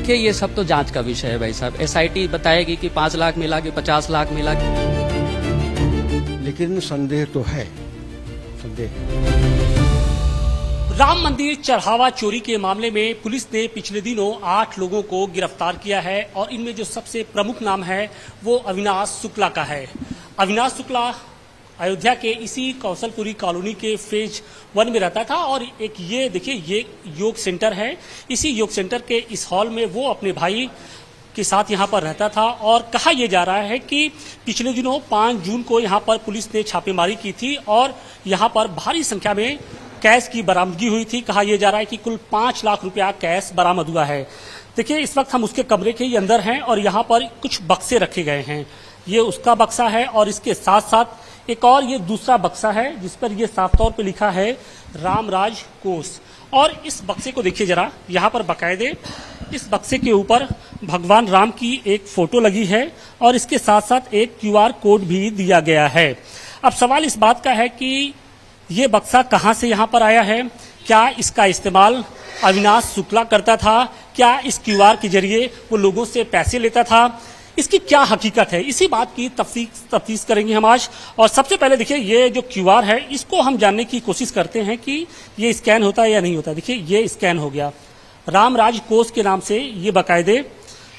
देखिए ये सब तो जांच का विषय है भाई साहब। एसआईटी बताएगी कि 5 लाख मिला कि 50 लाख मिला। लेकिन संदेह तो है, संदेह। राम मंदिर चढ़ावा चोरी के मामले में पुलिस ने पिछले दिनों 8 लोगों को गिरफ्तार किया है और इनमें जो सबसे प्रमुख नाम है वो अविनाश शुक्ला का है। अविनाश शुक्ला अयोध्या के इसी कौशलपुरी कॉलोनी के फेज 1 में रहता था और एक ये देखिए ये योग सेंटर है। इसी योग सेंटर के इस हॉल में वो अपने भाई के साथ यहाँ पर रहता था और कहा यह जा रहा है कि पिछले दिनों 5 जून को यहाँ पर पुलिस ने छापेमारी की थी और यहाँ पर भारी संख्या में कैश की बरामदगी हुई थी। कहा यह जा रहा है कि कुल 5 लाख रुपया कैश बरामद हुआ है। देखिए इस वक्त हम उसके कमरे के ही अंदर हैं और यहाँ पर कुछ बक्से रखे गए हैं। ये उसका बक्सा है और इसके साथ साथ एक और ये दूसरा बक्सा है जिस पर ये साफ तौर पे लिखा है रामराज कोष। और इस बक्से को देखिए जरा, यहाँ पर बाकायदे इस बक्से के ऊपर भगवान राम की एक फोटो लगी है और इसके साथ साथ एक QR कोड भी दिया गया है। अब सवाल इस बात का है कि ये बक्सा कहाँ से यहाँ पर आया है, क्या इसका इस्तेमाल अविनाश शुक्ला करता था, क्या इस QR के जरिए वो लोगों से पैसे लेता था, इसकी क्या हकीकत है, इसी बात की तफ्तीश करेंगे हम आज। और सबसे पहले देखिए ये जो QR है इसको हम जानने की कोशिश करते हैं कि ये स्कैन होता है या नहीं होता। देखिए ये स्कैन हो गया, रामराज कोष के नाम से ये बाकायदे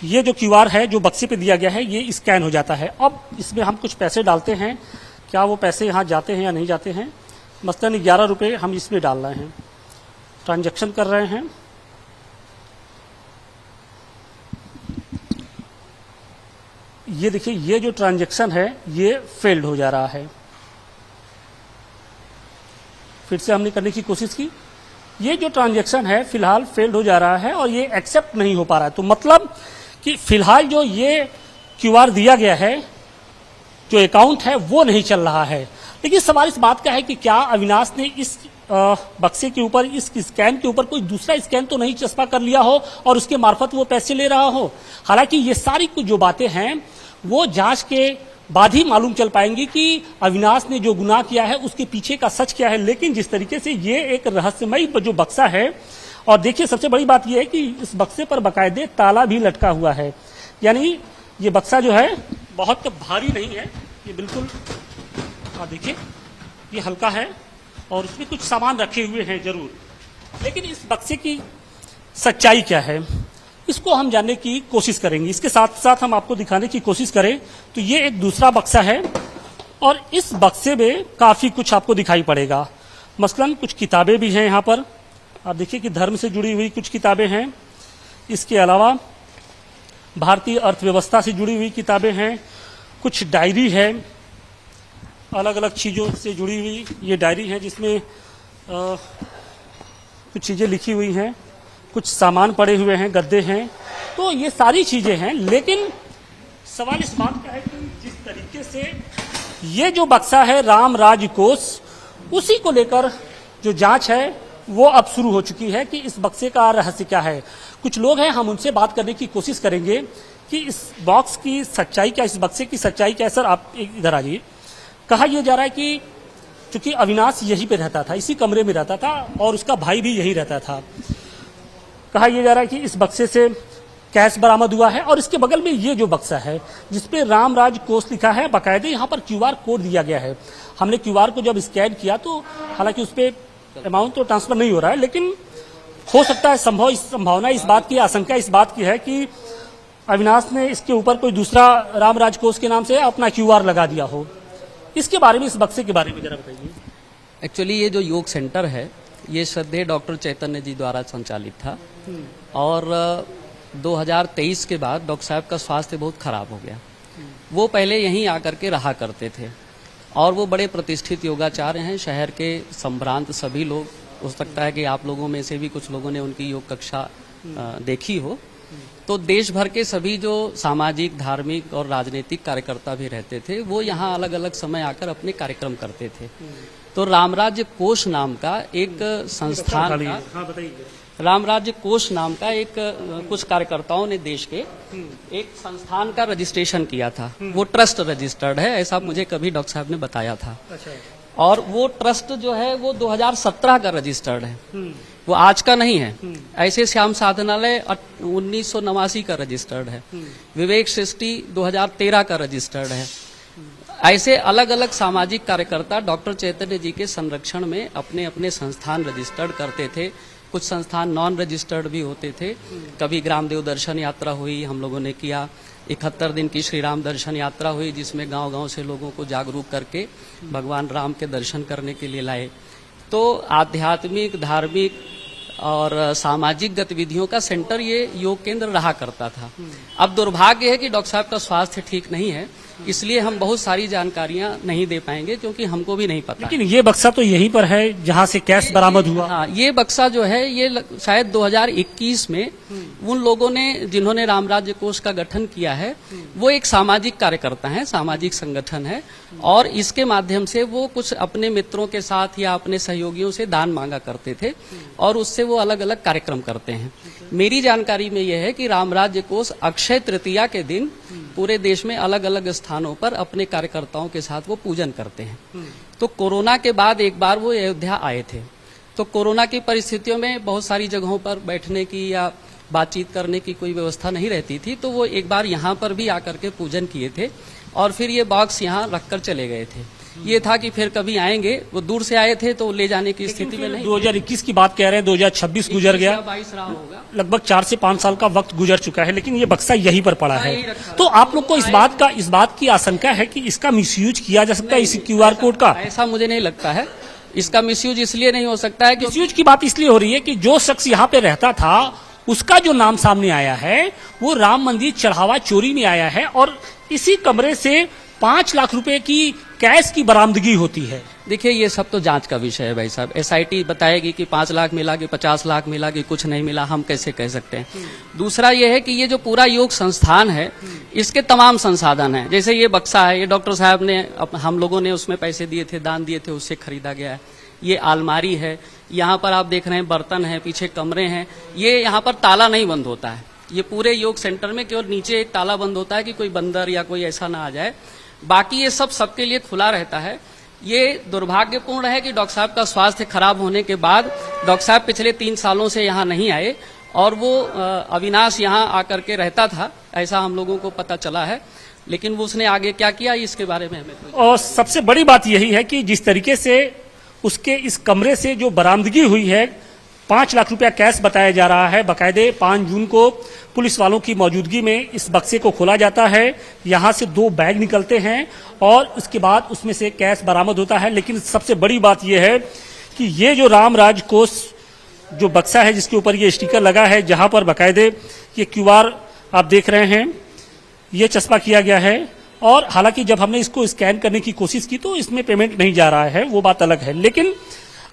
ये जो QR है जो बक्से पे दिया गया है ये स्कैन हो जाता है। अब इसमें हम कुछ पैसे डालते हैं, क्या वो पैसे यहाँ जाते हैं या नहीं जाते हैं। मसलन 11 रुपये हम इसमें डाल रहे हैं, ट्रांजैक्शन कर रहे हैं। ये देखिए ये जो ट्रांजैक्शन है ये फेल्ड हो जा रहा है। फिर से हमने करने की कोशिश की, ये जो ट्रांजैक्शन है फिलहाल फेल्ड हो जा रहा है और ये एक्सेप्ट नहीं हो पा रहा है। तो मतलब कि फिलहाल जो ये QR दिया गया है जो अकाउंट है वो नहीं चल रहा है। लेकिन सवाल इस बात का है कि क्या अविनाश ने इस बक्से के ऊपर इस स्कैन के ऊपर कोई दूसरा स्कैन तो नहीं चस्पा कर लिया हो और उसके मार्फत वो पैसे ले रहा हो। हालांकि ये सारी कुछ जो बातें हैं वो जांच के बाद ही मालूम चल पाएंगी कि अविनाश ने जो गुनाह किया है उसके पीछे का सच क्या है। लेकिन जिस तरीके से ये एक रहस्यमयी जो बक्सा है, और देखिए सबसे बड़ी बात यह है कि इस बक्से पर बाकायदे ताला भी लटका हुआ है, यानी ये बक्सा जो है बहुत भारी नहीं है, ये बिल्कुल देखिए ये हल्का है और उसमें कुछ सामान रखे हुए हैं जरूर। लेकिन इस बक्से की सच्चाई क्या है इसको हम जानने की कोशिश करेंगे। इसके साथ साथ हम आपको दिखाने की कोशिश करें तो ये एक दूसरा बक्सा है और इस बक्से में काफी कुछ आपको दिखाई पड़ेगा। मसलन कुछ किताबें भी हैं यहाँ पर, आप देखिए कि धर्म से जुड़ी हुई कुछ किताबें हैं। इसके अलावा भारतीय अर्थव्यवस्था से जुड़ी हुई किताबें हैं, कुछ डायरी है, अलग अलग चीज़ों से जुड़ी हुई ये डायरी है जिसमें कुछ चीज़ें लिखी हुई हैं, कुछ सामान पड़े हुए हैं, गद्दे हैं, तो ये सारी चीज़ें हैं। लेकिन सवाल इस बात का है कि जिस तरीके से ये जो बक्सा है रामराज कोष, उसी को लेकर जो जांच है वो अब शुरू हो चुकी है कि इस बक्से का रहस्य क्या है। कुछ लोग हैं, हम उनसे बात करने की कोशिश करेंगे कि इस बॉक्स की सच्चाई क्या, इस बक्से की सच्चाई क्या है। सर आप इधर आ जाइए। कहा यह जा रहा है कि चूंकि अविनाश यहीं पे रहता था, इसी कमरे में रहता था और उसका भाई भी यहीं रहता था, कहा यह जा रहा है कि इस बक्से से कैश बरामद हुआ है और इसके बगल में ये जो बक्सा है जिसपे रामराज कोष लिखा है, बाकायदे यहाँ पर QR कोड दिया गया है। हमने QR को जब स्कैन किया तो हालांकि उस पर अमाउंट तो ट्रांसफर नहीं हो रहा है, लेकिन हो सकता है संभावना इस बात की, आशंका इस बात की है कि अविनाश ने इसके ऊपर कोई दूसरा रामराज कोष के नाम से अपना QR लगा दिया हो। इसके बारे में, इस बक्से के बारे में जरा बताइए। एक्चुअली ये जो योग सेंटर है ये श्रद्धेय डॉक्टर चैतन्य जी द्वारा संचालित था और 2023 के बाद डॉक्टर साहब का स्वास्थ्य बहुत खराब हो गया। वो पहले यहीं आकर के रहा करते थे और वो बड़े प्रतिष्ठित योगाचार्य हैं। शहर के संभ्रांत सभी लोग, हो सकता है कि आप लोगों में से भी कुछ लोगों ने उनकी योग कक्षा देखी हो। तो देश भर के सभी जो सामाजिक, धार्मिक और राजनीतिक कार्यकर्ता भी रहते थे वो यहाँ अलग अलग समय आकर अपने कार्यक्रम करते थे। तो रामराज कोष नाम का एक संस्थान का, रामराज कोष नाम का एक कुछ कार्यकर्ताओं ने देश के एक संस्थान का रजिस्ट्रेशन किया था। वो ट्रस्ट रजिस्टर्ड है, ऐसा मुझे कभी डॉक्टर साहब ने बताया था। और वो ट्रस्ट जो है वो 2017 का रजिस्टर्ड है। वो आज का नहीं है। ऐसे श्याम साधनालय 1989 का रजिस्टर्ड है, विवेक सृष्टि 2013 का रजिस्टर्ड है। ऐसे अलग अलग सामाजिक कार्यकर्ता डॉक्टर चैतन्य जी के संरक्षण में अपने अपने संस्थान रजिस्टर्ड करते थे। कुछ संस्थान नॉन रजिस्टर्ड भी होते थे। कभी ग्रामदेव दर्शन यात्रा हुई, हम लोगों ने किया। 71 दिन की श्री राम दर्शन यात्रा हुई, जिसमें गांव-गांव से लोगों को जागरूक करके भगवान राम के दर्शन करने के लिए लाए। तो आध्यात्मिक, धार्मिक और सामाजिक गतिविधियों का सेंटर ये योग केंद्र रहा करता था। अब दुर्भाग्य है कि डॉक्टर साहब का स्वास्थ्य ठीक नहीं है, इसलिए हम बहुत सारी जानकारियां नहीं दे पाएंगे, क्योंकि हमको भी नहीं पता। लेकिन ये बक्सा तो यहीं पर है जहां से कैश बरामद हुआ। हाँ, ये बक्सा जो है ये शायद 2021 में उन लोगों ने जिन्होंने राम राज्य कोष का गठन किया है, वो एक सामाजिक कार्यकर्ता है, सामाजिक संगठन है, और इसके माध्यम से वो कुछ अपने मित्रों के साथ या अपने सहयोगियों से दान मांगा करते थे और उससे वो अलग अलग कार्यक्रम करते हैं। मेरी जानकारी में यह है कि राम राज्य कोष अक्षय तृतीया के दिन पूरे देश में अलग अलग स्थानों पर अपने कार्यकर्ताओं के साथ वो पूजन करते हैं। तो कोरोना के बाद एक बार वो अयोध्या आए थे, तो कोरोना की परिस्थितियों में बहुत सारी जगहों पर बैठने की या बातचीत करने की कोई व्यवस्था नहीं रहती थी, तो वो एक बार यहाँ पर भी आकर के पूजन किए थे और फिर ये बॉक्स यहाँ रखकर चले गए थे। ये था कि फिर कभी आएंगे, वो दूर से आए थे तो ले जाने की स्थिति में नहीं। 2021 की बात कह रहे हैं, 2026 गुजर गया, 22 रहा होगा, लगभग 4 से 5 साल का वक्त गुजर चुका है, लेकिन ये बक्सा यहीं पर पड़ा है। तो आप लोग को इस बात की आशंका है कि इसका मिसयूज किया जा सकता है, इस QR कोड का? ऐसा मुझे नहीं लगता है। इसका मिसयूज इसलिए नहीं हो सकता है कि मिसयूज की बात इसलिए हो रही है कि जो शख्स यहाँ पे रहता था उसका जो नाम सामने आया है वो राम मंदिर चढ़ावा चोरी में आया है, और इसी कमरे से 5 लाख रुपए की कैश की बरामदगी होती है। देखिए, ये सब तो जांच का विषय है भाई साहब। SIT बताएगी कि 5 लाख मिला कि 50 लाख मिला कि कुछ नहीं मिला, हम कैसे कह सकते हैं। दूसरा ये है कि ये जो पूरा योग संस्थान है, इसके तमाम संसाधन हैं। जैसे ये बक्सा है, ये डॉक्टर साहब ने, हम लोगों ने उसमें पैसे दिए थे, दान दिए थे, उससे खरीदा गया है। ये अलमारी है, यहाँ पर आप देख रहे हैं बर्तन है, पीछे कमरे हैं। ये यहाँ पर ताला नहीं बंद होता है। ये पूरे योग सेंटर में केवल नीचे एक ताला बंद होता है कि कोई बंदर या कोई ऐसा ना आ जाए, बाकी ये सब सबके लिए खुला रहता है। ये दुर्भाग्यपूर्ण है कि डॉक्टर साहब का स्वास्थ्य खराब होने के बाद डॉक्टर साहब पिछले 3 सालों से यहाँ नहीं आए, और वो अविनाश यहाँ आकर के रहता था, ऐसा हम लोगों को पता चला है। लेकिन वो उसने आगे क्या किया इसके बारे में हमें और सबसे बड़ी बात यही है कि जिस तरीके से उसके इस कमरे से जो बरामदगी हुई है, 5 लाख रुपया कैश बताया जा रहा है। बाकायदे 5 जून को पुलिस वालों की मौजूदगी में इस बक्से को खोला जाता है, यहाँ से 2 बैग निकलते हैं और उसके बाद उसमें से कैश बरामद होता है। लेकिन सबसे बड़ी बात यह है कि ये जो राम राज कोष जो बक्सा है, जिसके ऊपर ये स्टिकर लगा है, जहां पर बाकायदे ये QR आप देख रहे हैं, ये चस्पा किया गया है। और हालांकि जब हमने इसको स्कैन करने की कोशिश की तो इसमें पेमेंट नहीं जा रहा है, वो बात अलग है। लेकिन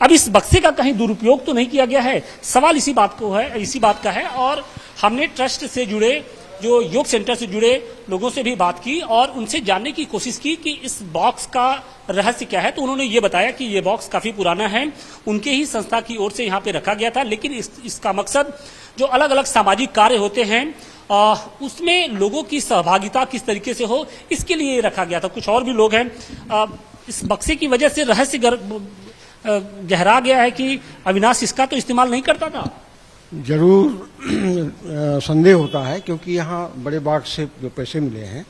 अब इस बक्से का कहीं दुरुपयोग तो नहीं किया गया है, सवाल इसी बात का है। और हमने ट्रस्ट से जुड़े, जो योग सेंटर से जुड़े लोगों से भी बात की और उनसे जानने की कोशिश की कि इस बॉक्स का रहस्य क्या है। तो उन्होंने ये बताया कि ये बॉक्स काफी पुराना है, उनके ही संस्था की ओर से यहाँ पे रखा गया था, लेकिन इसका मकसद जो अलग अलग सामाजिक कार्य होते हैं उसमें लोगों की सहभागिता किस तरीके से हो, इसके लिए रखा गया था। कुछ और भी लोग हैं, इस बक्से की वजह से रहस्य गहरा गया है कि अविनाश इसका तो इस्तेमाल नहीं करता था। जरूर संदेह होता है, क्योंकि यहाँ बड़े बाग से जो पैसे मिले हैं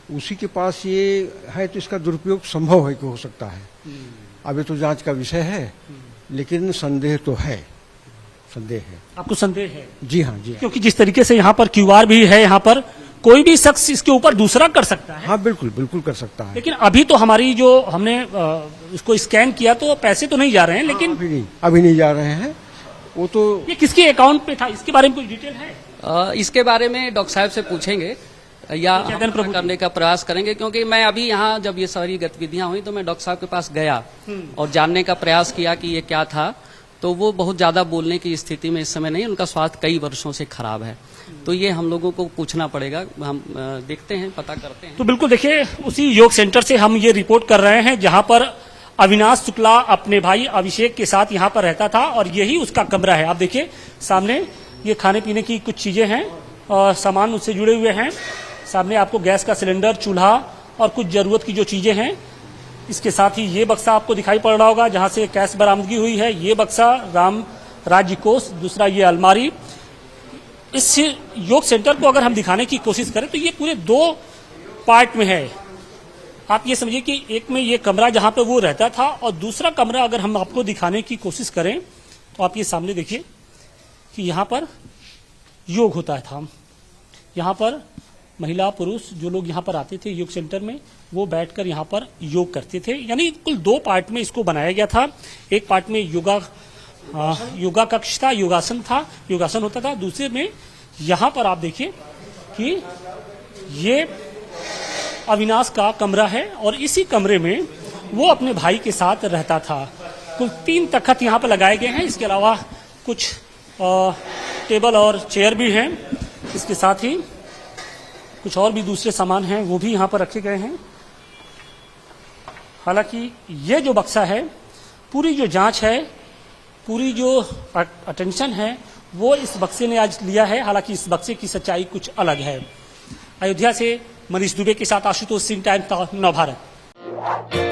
उसी के पास ये है, तो इसका दुरुपयोग संभव है कि हो सकता है। अभी तो जांच का विषय है, लेकिन संदेह तो है, संदेह है। आपको संदेह है? जी हाँ, क्योंकि जिस तरीके से यहाँ पर QR भी है, यहाँ पर कोई भी शख्स इसके ऊपर दूसरा कर सकता है। हाँ, बिल्कुल बिल्कुल कर सकता है। लेकिन अभी तो हमारी जो हमने इसको स्कैन किया तो पैसे तो नहीं जा रहे हैं, लेकिन अभी नहीं जा रहे हैं। वो तो ये किसके अकाउंट पे था, इसके बारे में कुछ डिटेल है? इसके बारे में डॉक्टर साहब से पूछेंगे या करने का प्रयास करेंगे, क्योंकि मैं अभी यहाँ जब ये सारी गतिविधियां हुई तो मैं डॉक्टर साहब के पास गया और जानने का प्रयास किया कि ये क्या था। तो वो बहुत ज्यादा बोलने की स्थिति में इस समय नहीं, उनका स्वास्थ्य कई वर्षों से खराब है, तो ये हम लोगों को पूछना पड़ेगा। हम देखते हैं, पता करते हैं। तो बिल्कुल देखिए, उसी योग सेंटर से हम ये रिपोर्ट कर रहे हैं जहां पर अविनाश शुक्ला अपने भाई अभिषेक के साथ यहाँ पर रहता था, और यही उसका कमरा है। आप देखिए सामने ये खाने पीने की कुछ चीजें हैं और सामान उससे जुड़े हुए हैं। सामने आपको गैस का सिलेंडर, चूल्हा और कुछ जरूरत की जो चीजें हैं। इसके साथ ही ये बक्सा आपको दिखाई पड़ रहा होगा जहां से कैश बरामदगी हुई है। ये बक्सा राज्य कोष, दूसरा ये अलमारी। इस योग सेंटर को अगर हम दिखाने की कोशिश करें तो ये पूरे 2 पार्ट में है। आप ये समझिए कि एक में ये कमरा जहां पे वो रहता था और दूसरा कमरा अगर हम आपको दिखाने की कोशिश करें तो आप ये सामने देखिए कि यहाँ पर योग होता था। यहाँ पर महिला पुरुष जो लोग यहाँ पर आते थे योग सेंटर में, वो बैठकर यहाँ पर योग करते थे। यानी कुल 2 पार्ट में इसको बनाया गया था। एक पार्ट में योगा कक्ष था, योगासन होता था। दूसरे में यहाँ पर आप देखिए कि ये अविनाश का कमरा है और इसी कमरे में वो अपने भाई के साथ रहता था। कुल 3 तख्त यहाँ पर लगाए गए हैं। इसके अलावा कुछ टेबल और चेयर भी हैं। इसके साथ ही कुछ और भी दूसरे सामान हैं वो भी यहाँ पर रखे गए हैं। हालांकि ये जो बक्सा है, पूरी जो जांच है, पूरी जो अटेंशन है, वो इस बक्से ने आज लिया है। हालांकि इस बक्से की सच्चाई कुछ अलग है। अयोध्या से मनीष दुबे के साथ आशुतोष सिंह, टाइम्स नव भारत।